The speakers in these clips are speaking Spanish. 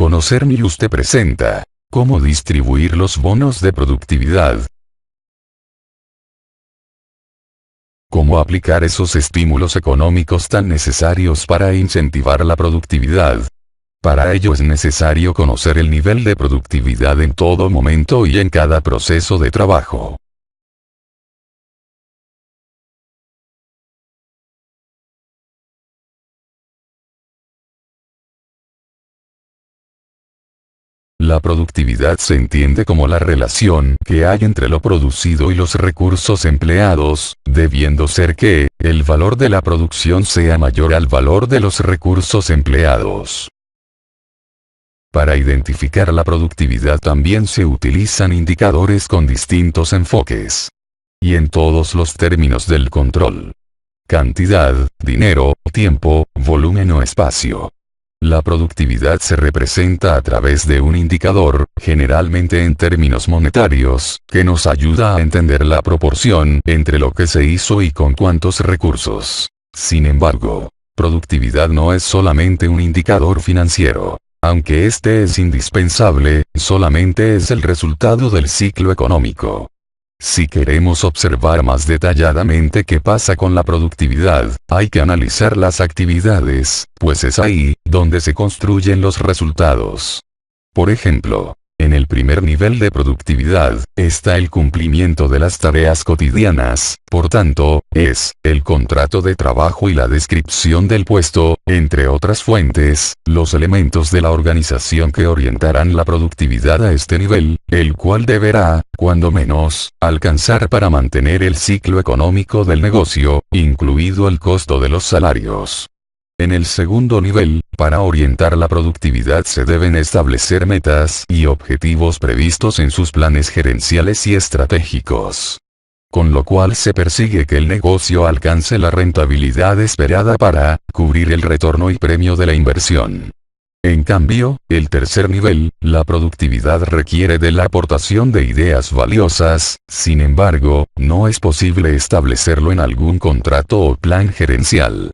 conocer News te presenta cómo distribuir los bonos de productividad. Cómo aplicar esos estímulos económicos tan necesarios para incentivar la productividad. Para ello es necesario conocer el nivel de productividad en todo momento y en cada proceso de trabajo. La productividad se entiende como la relación que hay entre lo producido y los recursos empleados, debiendo ser que el valor de la producción sea mayor al valor de los recursos empleados. Para identificar la productividad también se utilizan indicadores con distintos enfoques. Y en todos los términos del control: cantidad, dinero, tiempo, volumen o espacio. La productividad se representa a través de un indicador, generalmente en términos monetarios, que nos ayuda a entender la proporción entre lo que se hizo y con cuántos recursos. Sin embargo, productividad no es solamente un indicador financiero. Aunque este es indispensable, solamente es el resultado del ciclo económico. Si queremos observar más detalladamente qué pasa con la productividad, hay que analizar las actividades, pues es ahí donde se construyen los resultados. Por ejemplo, en el primer nivel de productividad, está el cumplimiento de las tareas cotidianas, por tanto, es el contrato de trabajo y la descripción del puesto, entre otras fuentes, los elementos de la organización que orientarán la productividad a este nivel, el cual deberá, cuando menos, alcanzar para mantener el ciclo económico del negocio, incluido el costo de los salarios. En el segundo nivel, para orientar la productividad se deben establecer metas y objetivos previstos en sus planes gerenciales y estratégicos. Con lo cual se persigue que el negocio alcance la rentabilidad esperada para cubrir el retorno y premio de la inversión. En cambio, el tercer nivel, la productividad requiere de la aportación de ideas valiosas, sin embargo, no es posible establecerlo en algún contrato o plan gerencial.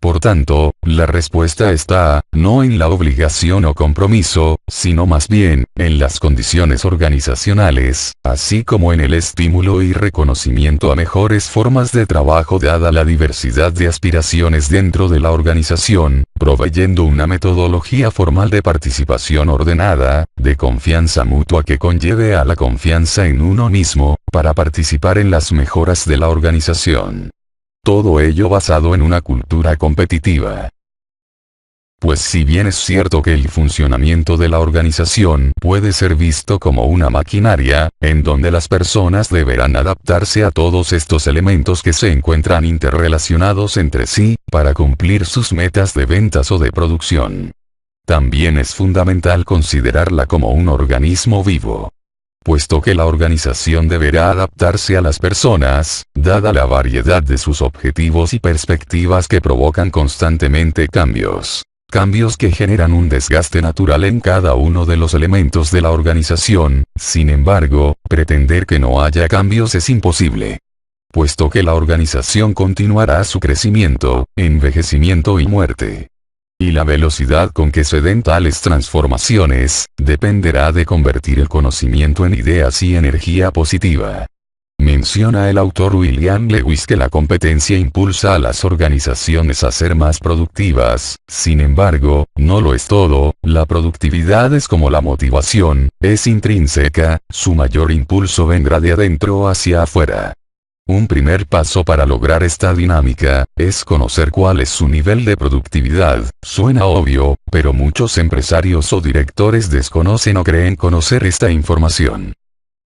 Por tanto, la respuesta está, no en la obligación o compromiso, sino más bien, en las condiciones organizacionales, así como en el estímulo y reconocimiento a mejores formas de trabajo dada la diversidad de aspiraciones dentro de la organización, proveyendo una metodología formal de participación ordenada, de confianza mutua que conlleve a la confianza en uno mismo, para participar en las mejoras de la organización. Todo ello basado en una cultura competitiva. Pues si bien es cierto que el funcionamiento de la organización puede ser visto como una maquinaria, en donde las personas deberán adaptarse a todos estos elementos que se encuentran interrelacionados entre sí, para cumplir sus metas de ventas o de producción. También es fundamental considerarla como un organismo vivo. Puesto que la organización deberá adaptarse a las personas, dada la variedad de sus objetivos y perspectivas que provocan constantemente cambios. Cambios que generan un desgaste natural en cada uno de los elementos de la organización. Sin embargo, pretender que no haya cambios es imposible. Puesto que la organización continuará su crecimiento, envejecimiento y muerte. Y la velocidad con que se den tales transformaciones, dependerá de convertir el conocimiento en ideas y energía positiva. Menciona el autor William Lewis que la competencia impulsa a las organizaciones a ser más productivas, sin embargo, no lo es todo, la productividad es como la motivación, es intrínseca, su mayor impulso vendrá de adentro hacia afuera. Un primer paso para lograr esta dinámica, es conocer cuál es su nivel de productividad. Suena obvio, pero muchos empresarios o directores desconocen o creen conocer esta información.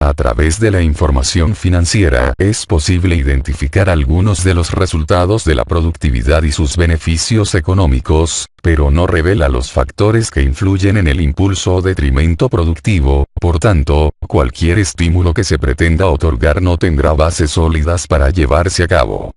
A través de la información financiera es posible identificar algunos de los resultados de la productividad y sus beneficios económicos, pero no revela los factores que influyen en el impulso o detrimento productivo. Por tanto, cualquier estímulo que se pretenda otorgar no tendrá bases sólidas para llevarse a cabo.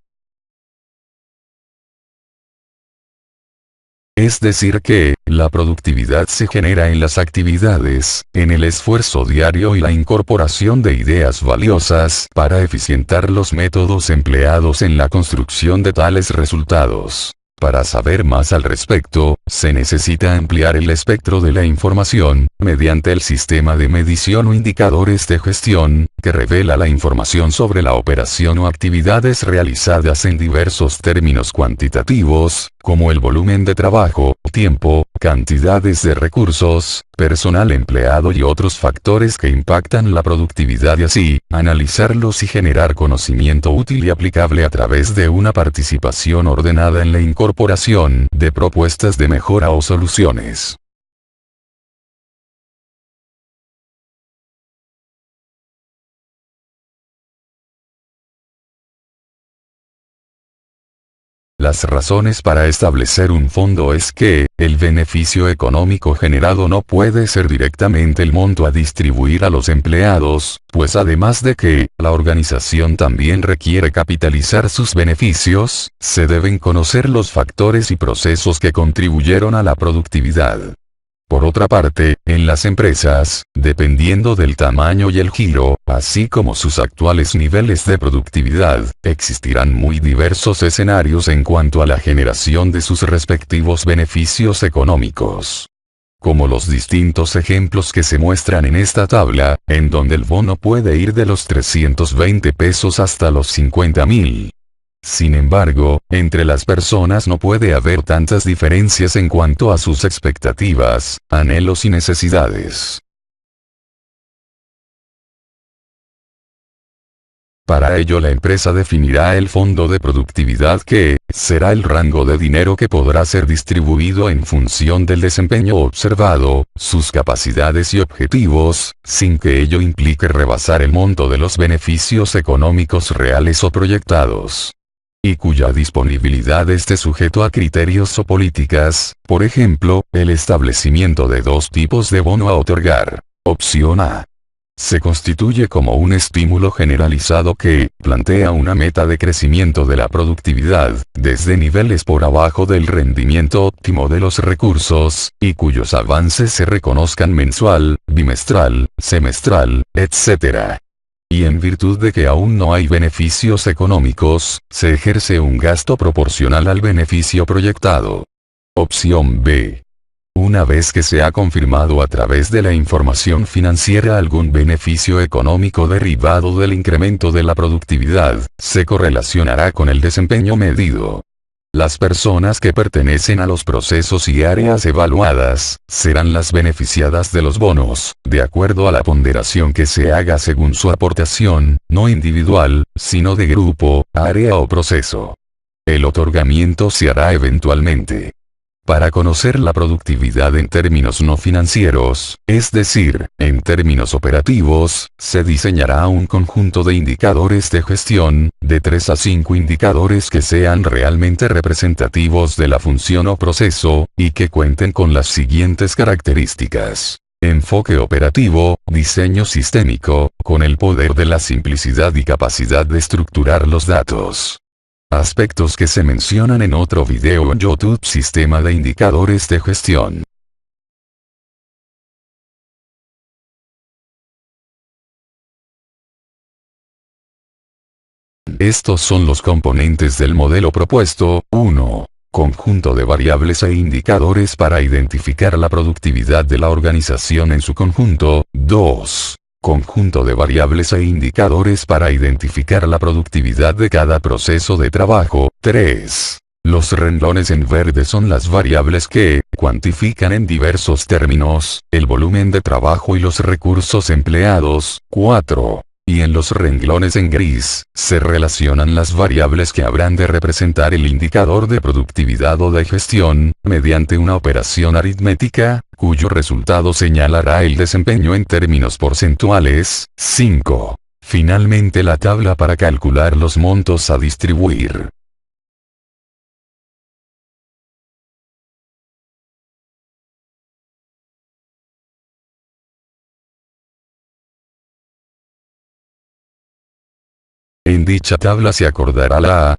Es decir que, la productividad se genera en las actividades, en el esfuerzo diario y la incorporación de ideas valiosas para eficientar los métodos empleados en la construcción de tales resultados. Para saber más al respecto, se necesita ampliar el espectro de la información, mediante el sistema de medición o indicadores de gestión, que revela la información sobre la operación o actividades realizadas en diversos términos cuantitativos, como el volumen de trabajo, tiempo, cantidades de recursos, personal empleado y otros factores que impactan la productividad y así, analizarlos y generar conocimiento útil y aplicable a través de una participación ordenada en la incorporación de propuestas de mejora o soluciones. Las razones para establecer un fondo es que, el beneficio económico generado no puede ser directamente el monto a distribuir a los empleados, pues además de que, la organización también requiere capitalizar sus beneficios, se deben conocer los factores y procesos que contribuyeron a la productividad. Por otra parte, en las empresas, dependiendo del tamaño y el giro, así como sus actuales niveles de productividad, existirán muy diversos escenarios en cuanto a la generación de sus respectivos beneficios económicos. Como los distintos ejemplos que se muestran en esta tabla, en donde el bono puede ir de los 320 pesos hasta los 50.000. Sin embargo, entre las personas no puede haber tantas diferencias en cuanto a sus expectativas, anhelos y necesidades. Para ello la empresa definirá el fondo de productividad que, será el rango de dinero que podrá ser distribuido en función del desempeño observado, sus capacidades y objetivos, sin que ello implique rebasar el monto de los beneficios económicos reales o proyectados, y cuya disponibilidad esté sujeto a criterios o políticas, por ejemplo, el establecimiento de dos tipos de bono a otorgar. Opción A. Se constituye como un estímulo generalizado que plantea una meta de crecimiento de la productividad, desde niveles por abajo del rendimiento óptimo de los recursos, y cuyos avances se reconozcan mensual, bimestral, semestral, etc. Y en virtud de que aún no hay beneficios económicos, se ejerce un gasto proporcional al beneficio proyectado. Opción B. Una vez que se ha confirmado a través de la información financiera algún beneficio económico derivado del incremento de la productividad, se correlacionará con el desempeño medido. Las personas que pertenecen a los procesos y áreas evaluadas, serán las beneficiadas de los bonos, de acuerdo a la ponderación que se haga según su aportación, no individual, sino de grupo, área o proceso. El otorgamiento se hará eventualmente. Para conocer la productividad en términos no financieros, es decir, en términos operativos, se diseñará un conjunto de indicadores de gestión, de 3 a 5 indicadores que sean realmente representativos de la función o proceso, y que cuenten con las siguientes características. Enfoque operativo, diseño sistémico, con el poder de la simplicidad y capacidad de estructurar los datos. Aspectos que se mencionan en otro video en YouTube. Sistema de indicadores de gestión. Estos son los componentes del modelo propuesto. 1. Conjunto de variables e indicadores para identificar la productividad de la organización en su conjunto. 2. Conjunto de variables e indicadores para identificar la productividad de cada proceso de trabajo. 3. Los renglones en verde son las variables que cuantifican en diversos términos el volumen de trabajo y los recursos empleados. 4. Y en los renglones en gris, se relacionan las variables que habrán de representar el indicador de productividad o de gestión, mediante una operación aritmética, cuyo resultado señalará el desempeño en términos porcentuales. 5. Finalmente la tabla para calcular los montos a distribuir. En dicha tabla se acordará la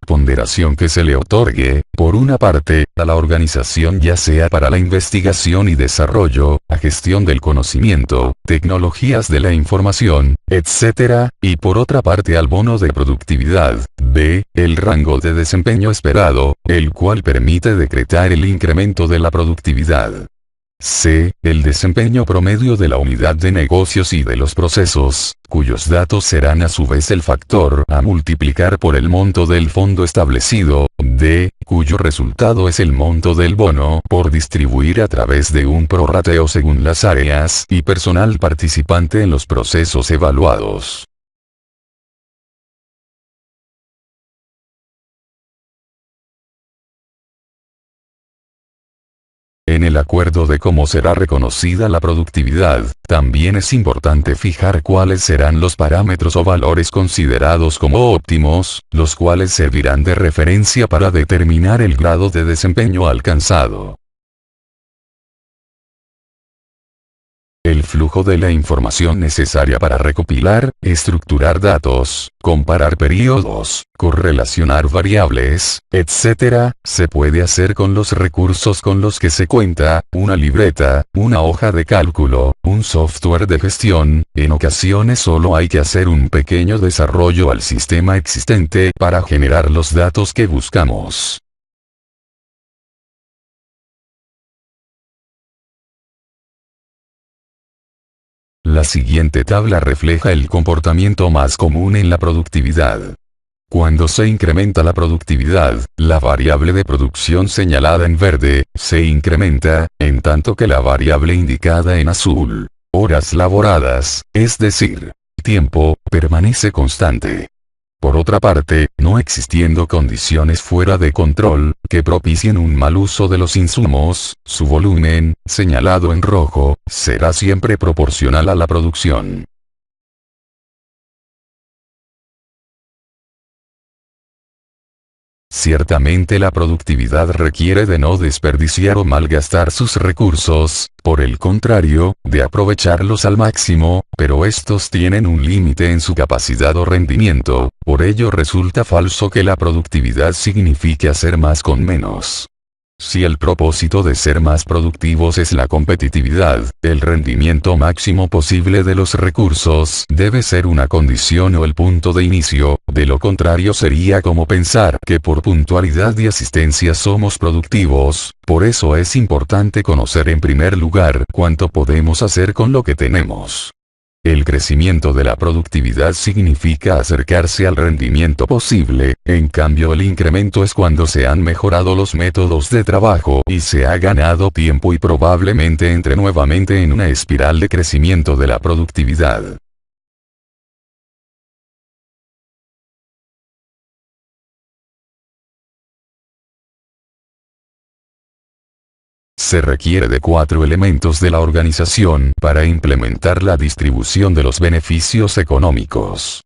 ponderación que se le otorgue, por una parte, a la organización ya sea para la investigación y desarrollo, a gestión del conocimiento, tecnologías de la información, etc., y por otra parte al bono de productividad, b, el rango de desempeño esperado, el cual permite decretar el incremento de la productividad. C. El desempeño promedio de la unidad de negocios y de los procesos, cuyos datos serán a su vez el factor a multiplicar por el monto del fondo establecido. D. Cuyo resultado es el monto del bono por distribuir a través de un prorrateo según las áreas y personal participante en los procesos evaluados. En el acuerdo de cómo será reconocida la productividad, también es importante fijar cuáles serán los parámetros o valores considerados como óptimos, los cuales servirán de referencia para determinar el grado de desempeño alcanzado. El flujo de la información necesaria para recopilar, estructurar datos, comparar periodos, correlacionar variables, etc., se puede hacer con los recursos con los que se cuenta, una libreta, una hoja de cálculo, un software de gestión. En ocasiones solo hay que hacer un pequeño desarrollo al sistema existente para generar los datos que buscamos. La siguiente tabla refleja el comportamiento más común en la productividad. Cuando se incrementa la productividad, la variable de producción señalada en verde, se incrementa, en tanto que la variable indicada en azul, horas laboradas, es decir, tiempo, permanece constante. Por otra parte, no existiendo condiciones fuera de control, que propicien un mal uso de los insumos, su volumen, señalado en rojo, será siempre proporcional a la producción. Ciertamente la productividad requiere de no desperdiciar o malgastar sus recursos, por el contrario, de aprovecharlos al máximo, pero estos tienen un límite en su capacidad o rendimiento, por ello resulta falso que la productividad signifique hacer más con menos. Si el propósito de ser más productivos es la competitividad, el rendimiento máximo posible de los recursos debe ser una condición o el punto de inicio, de lo contrario sería como pensar que por puntualidad y asistencia somos productivos. Por eso es importante conocer en primer lugar cuánto podemos hacer con lo que tenemos. El crecimiento de la productividad significa acercarse al rendimiento posible, en cambio el incremento es cuando se han mejorado los métodos de trabajo y se ha ganado tiempo y probablemente entre nuevamente en una espiral de crecimiento de la productividad. Se requiere de 4 elementos de la organización para implementar la distribución de los beneficios económicos.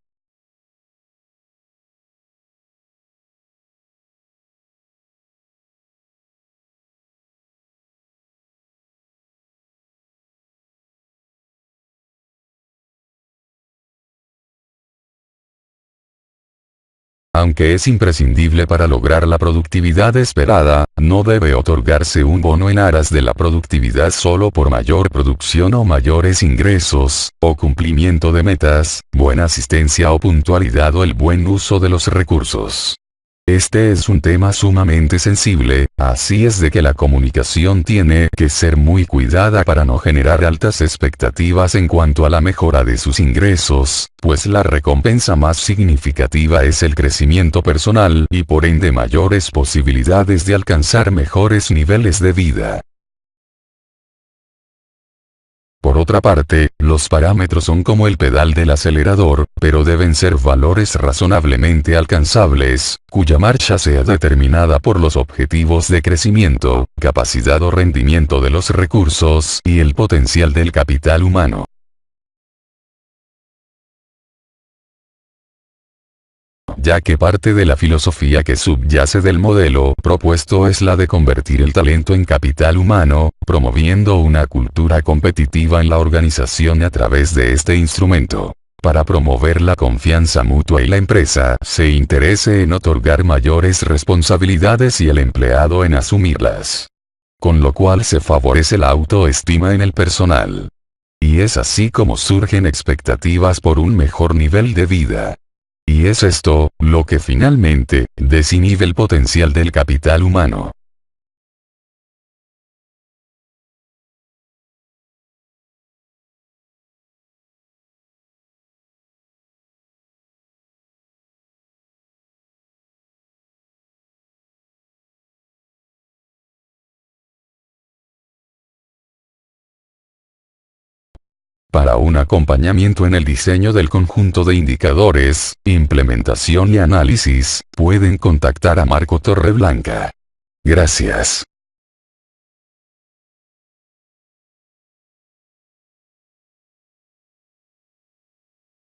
Aunque es imprescindible para lograr la productividad esperada, no debe otorgarse un bono en aras de la productividad solo por mayor producción o mayores ingresos, o cumplimiento de metas, buena asistencia o puntualidad o el buen uso de los recursos. Este es un tema sumamente sensible, así es de que la comunicación tiene que ser muy cuidada para no generar altas expectativas en cuanto a la mejora de sus ingresos, pues la recompensa más significativa es el crecimiento personal y por ende mayores posibilidades de alcanzar mejores niveles de vida. Por otra parte, los parámetros son como el pedal del acelerador, pero deben ser valores razonablemente alcanzables, cuya marcha sea determinada por los objetivos de crecimiento, capacidad o rendimiento de los recursos y el potencial del capital humano. Ya que parte de la filosofía que subyace del modelo propuesto es la de convertir el talento en capital humano, promoviendo una cultura competitiva en la organización a través de este instrumento. para promover la confianza mutua y la empresa se interese en otorgar mayores responsabilidades y el empleado en asumirlas. Con lo cual se favorece la autoestima en el personal. Y es así como surgen expectativas por un mejor nivel de vida. Y es esto, lo que finalmente, desinhibe el potencial del capital humano. Para un acompañamiento en el diseño del conjunto de indicadores, implementación y análisis, pueden contactar a Marco Torreblanca. Gracias.